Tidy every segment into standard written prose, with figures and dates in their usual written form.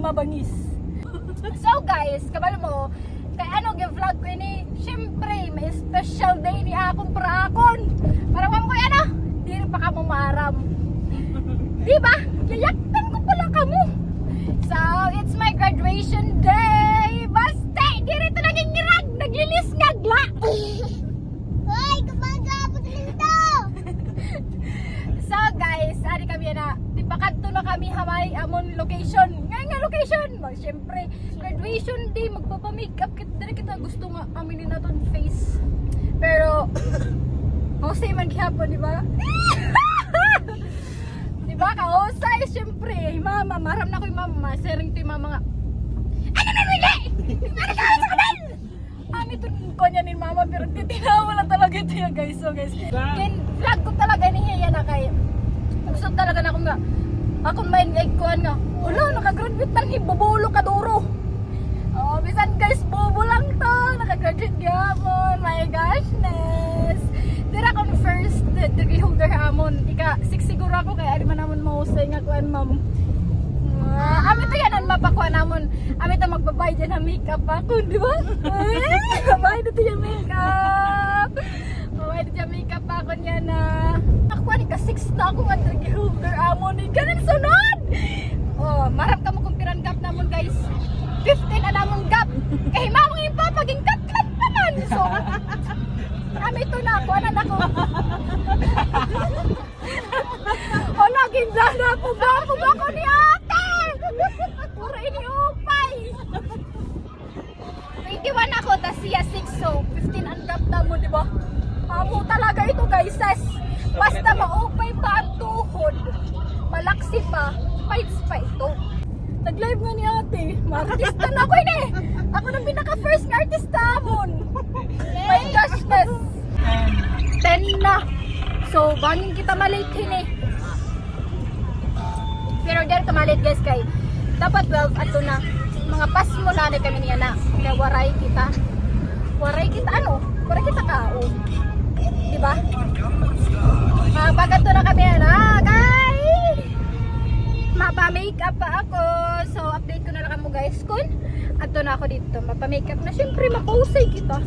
mabangis. So guys, kabalo mo, kay ano gi-vlog ko ini, syempre may special day ni akong para akon. Para mo ano, di pa ka mo maaram. Di ba? Yayaktan ko pala kamo. So, it's my graduation day. Basta, di rito naging ngirag, naglilis ngagla. Hoy, kumaga po dito. So guys, ari kami na, di pa kadto na kami hamay amon location. Nga location, syempre graduation day, magpapa-makeup kita, dali kita gusto nga aminin naton face. Pero hosay man gihapon, di ba? Di ba ka hosay, syempre, mama, maram na ko yung mama, sering to yung mama nga. Ano na nila? Ano ka sa kanan? Ano ito ko niya ni mama, pero titinawa lang talaga ito yan guys. So guys, vlog ko talaga ni Heya na kay gusto talaga na akong nga akong main-egg kuhan nga wala, nakagraduate na ni bubulo ka duro. Oh, bisan guys, bobo lang to, nakagraduate gyapon. My goshness, dira akong first degree holder amon, ika 6 siguro ako kay ari man namon mahusay nga kuhan ma'am. Amit to yan ang mapakuha namon. Amit ang magbabayad dyan ng makeup ako, di ba? Babayad ito yung makeup. Babayad ito yung makeup ako niya na ako ni ka 6 na ako nga degree holder amon. Ganun sunod! Oh, marap ka mo kung piran gap namon guys. 15 na namon gap. Kaya mamang ipa paging katkat pa man. So, amit to na ako. Anan ako. O, laging dana ako ba? Ako ba ako ni ate? Puro iniupay. 21 ako, tas siya 6, so 15 ang gap na mo, di ba? Amo talaga ito guys, sis. Basta maupay pa ang tuhod, malaksi pa, fights pa ito. Nag-live nga ni ate, ma-artista na ako ini. Ako nang pinaka-first na artista amon. My goshness. 10 na. So, bangin kita malate eh. Pero dyan kamalit guys kay dapat 12 ato na. Mga pas mo na kami niya na. Kaya waray kita. Waray kita ano? Waray kita kao. Diba? Bagat to na kami na guys. Mapa-makeup pa ako. So, update ko na lang mo guys kun. Ato na ako dito. Mapa-makeup na. Siyempre, mapusay kita.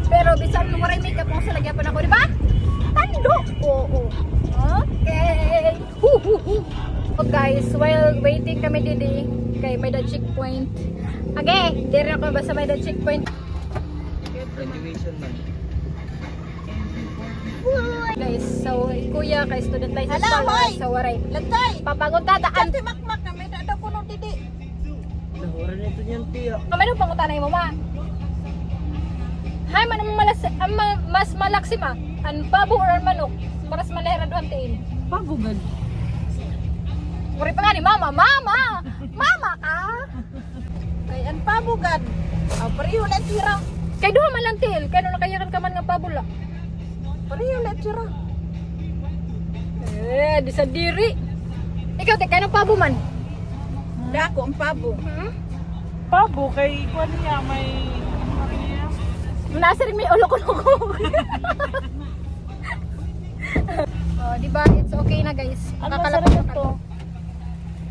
Pero bisan mo waray makeup mo sa lagyan pa na ako. Diba? Tando! Oo. Okay. So guys, while waiting kami didi kay may the checkpoint. Okay, dire ako ba sa may the checkpoint. Graduation man. Guys, so kuya kay student license Hala, hoy! sa waray. Lantay. Papagon daan. Kanti makmak na may dada ko nung didi. Nahura nito niyan tiya. Kamay nung pangutanay mo ma. Hay man malas mas malaksi ma. An pabo or an manok para sa manera doon tiin. Pagugad. Uri pa nga ni mama, mama! Mama ka! Ay, an pabugad. Pariyo na tira. Kay duha man lang til, kay no nakayakan ka man nga pabula. Pariyo na tira. Di sa diri. Ikaw, te, kaya ng pabo man? Dako ang pabo. Pabo kay kuan niya may Nasiring may ulok-uloko. Oh, di ba? It's okay na guys. Makakalapos na to.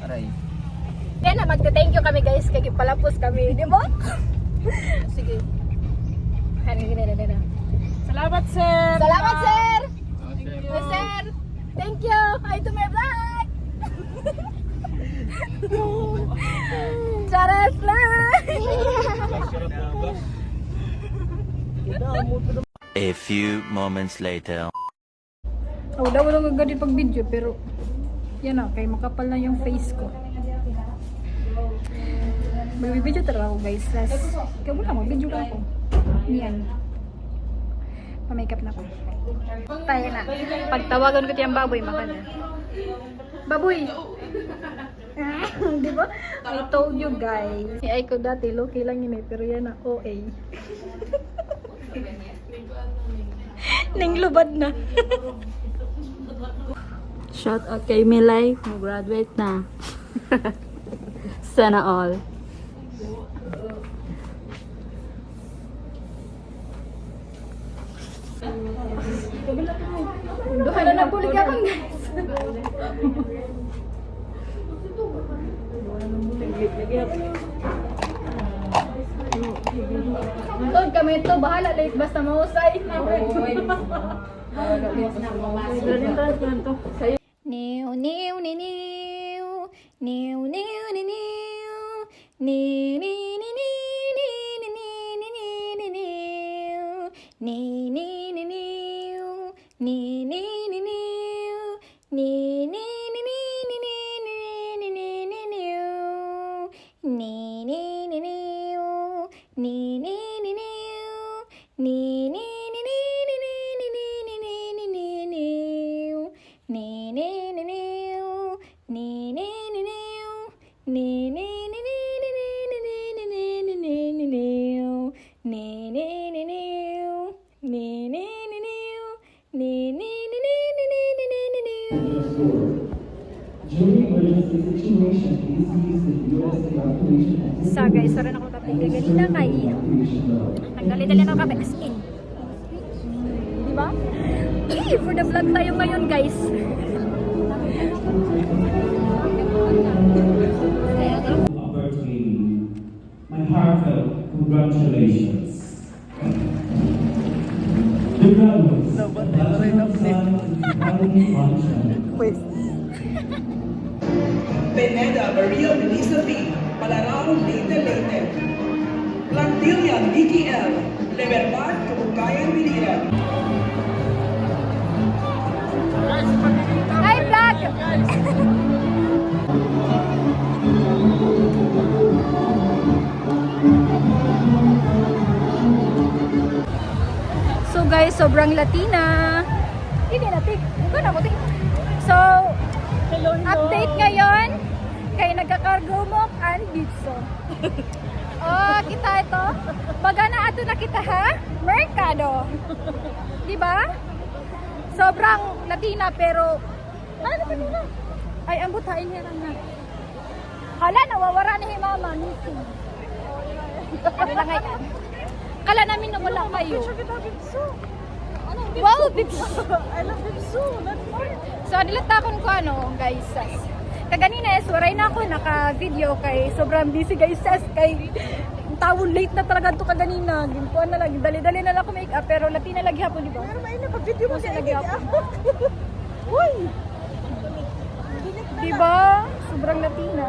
aray. Kaya na, magte-thank you kami guys. Kaya palapos kami, di ba? Sige. Salamat sir. Salamat, sir! Sir! Thank you! Hi to my vlog! Charot vlog! A few moments later. Oh, daw lang agad pag video pero yan na, kay makapal na yung face ko. Magbibideo talaga ako guys. Kaya wala, magbideo lang ako. Yan. Pa-makeup na ako. Tayo na. Pagtawagan ko tiyang baboy, makana. Baboy! Di ba? I told you guys. Ay ko dati, low-key lang yun eh. Pero yan na, OA. Ninglubad na. Shout out kay Milay, mag-graduate na. Sana all. Duha na nagbulig ako guys. Tod kami ito, bahala late basta mahusay. Niu niu ni niu, niu niu ni niu, ni ni ni ni ni ni ni ni ni niu, ni ni ni niu, ni ni ni niu, ni ni ni ni ni ni ni ni ni niu, ni ni ni niu, ni ni ni niu, ni ni ni ni ni ni ni ni ni ni niu. Nee nee nee nee nee nee nee nee nee nee So guys, sorry na ko kapag ganina kay nagdali-dali na kami as in. Diba? For the vlog tayo ngayon guys. My heartfelt congratulations. The graduates of Pineda Maria Melissa B. Malarao Leyte Leyte. Plantilla Nikki L. Libertad Kabukayan Biliran. Hi vlog! So guys, sobrang Latina. Hindi natin. Ito na ko. So, update ngayon kay nagkakargo mo and Bitso. Oh, kita ito. Baga na ato na kita ha? Mercado. Diba? Sobrang Latina pero ano ba nila? Ay, ang butahin niya lang na. Hala, nawawara na yung mama. Ano lang ngayon? Kala namin na wala kayo. Wow, Bibsu! I love him so. That's fine. So, nilatakon ko guys. Kaganina waray na ako naka-video kay sobrang busy guys. Kay tawon late na talaga ito kaganina. Gintuan na lang, dali-dali na lang ako make up. Pero Latina lagi hapon, di ba? Pero may naka-video mo Kasi sa lagi edit. ako. Uy! Di ba? Sobrang Latina.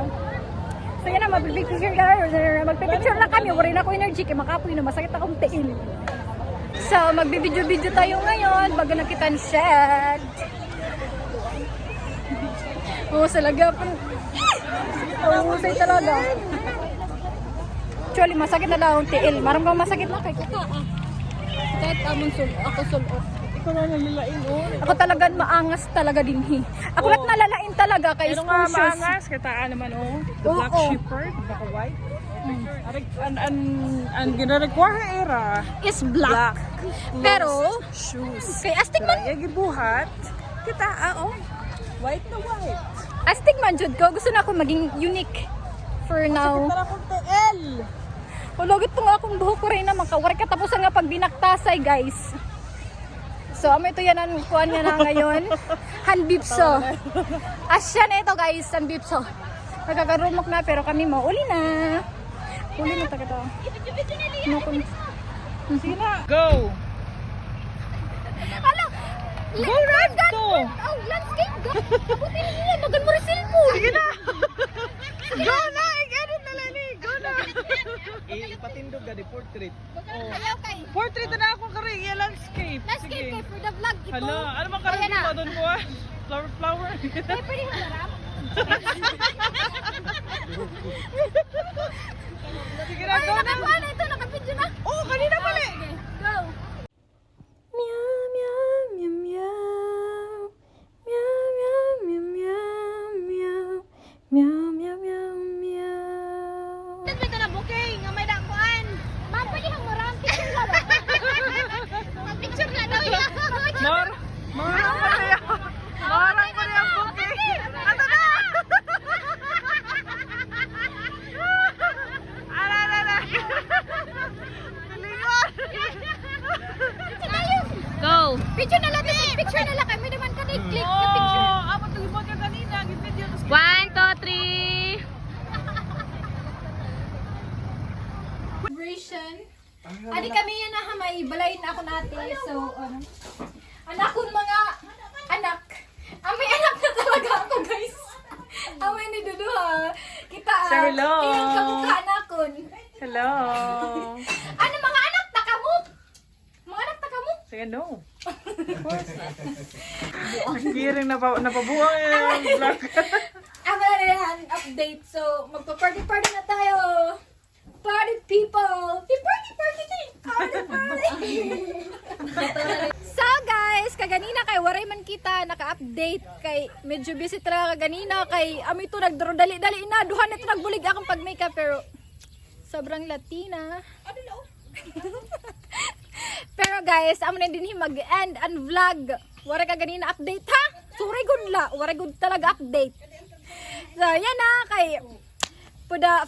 So yan na, magpipicture ka na. Magpipicture lang kami. Waray na ako energy. Kaya makapoy na masakit akong tail. So, magbibidyo-video tayo ngayon. Bago nakita ni Shed. Oo, sa lagapon. Usay talaga. Actually, masakit na lang ang tiil. Maram kang masakit na kay kuka. Kahit amon ako sulot. Ikaw na nalalain, oh. Ako talagang maangas talaga dinhi. Ako lahat nalalain talaga kay Pero nga school shoes. maangas, kataan naman, oh. The black Oo. shepherd, baka white. Ang gina-require era. Is black. Pero, Shoes. kay astig man. Kaya gibuhat, kita, oh. White na white. Astig man, Jud ko. Gusto na ako maging unique for now. Para kung TL. Ulogit po nga akong buhok ko rin naman. Kawari katapusan nga pag binaktasay, guys. So, ito yan ang kuhan niya na ngayon. Hanbipso. Asya na ito, guys. Hanbipso. Nagkakarumok na, pero kami mauli na. Uli na taga to. Sige na. Go! Hala! Go, Radto! Oh, landscape! Kabutin niya. Magan mo rin cellphone. Sige na! Go na! I-edit na lang eh! Go na! Ipatindog ka di portrait. Ayaw kay. Portrait na akong karing landscape. Landscape kay for the vlog. Ito. Hala, ano bang karing Ayan na. mo doon po ah? Flower. Ay, pwede mo narap. Sige na, Ay, go na! nakakuha na ito. Nakapidyo na. Oh, kanina pala eh! Sige, go. Meow, meow, meow, meow. Meow, meow, meow, meow, meow. Meow, meow, meow, meow. Ito ito na booking. Nga may dakuan. Ma'am, pwede kang marang picture na ba? Picture na daw yan. Marang ko na yan! Marang ko na yung booking! Ato na! Ala! Pilingon! Go. Picture na lang. Picture na lang. Kami naman ka click yung picture. Ako tulibot ka kanina. Gipid yun. 1, 2, 3. Adi kami yan na may balayin ako natin. So, anak kong mga anak. May anak na talaga ako, guys. May ni Duduha. Kita, Say hello. iyang kamukha anak kon. Hello. Ano mga anak na kamo? Mga anak na kamo? Sige, no. Kiring napabuang yung vlog. Ang update. So, magpa-party-party na tayo. Party people! Party! So guys, kaganina kay waray man kita naka-update kay medyo busy talaga kaganina kay ami to nagdali na duha na to nagbulig akong pag-makeup pero sobrang Latina. Pero guys, amo na din mag-end and vlog. Waray kaganina update ha. Sorry good la, waray good talaga update. So yan na kay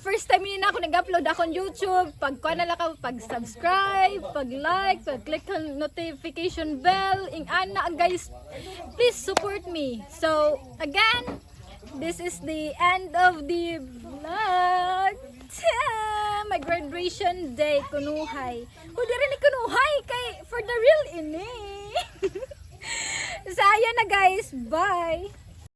first time yun ako nag-upload akong YouTube, pagkuha na lang ako, pag-subscribe, pag-like, pag-click ang notification bell, ana guys, please support me. So, again, this is the end of the vlog. My graduation day, kunuhay. Hindi rin ni kunuhay, kay for the real ini. So, ayan na guys, bye!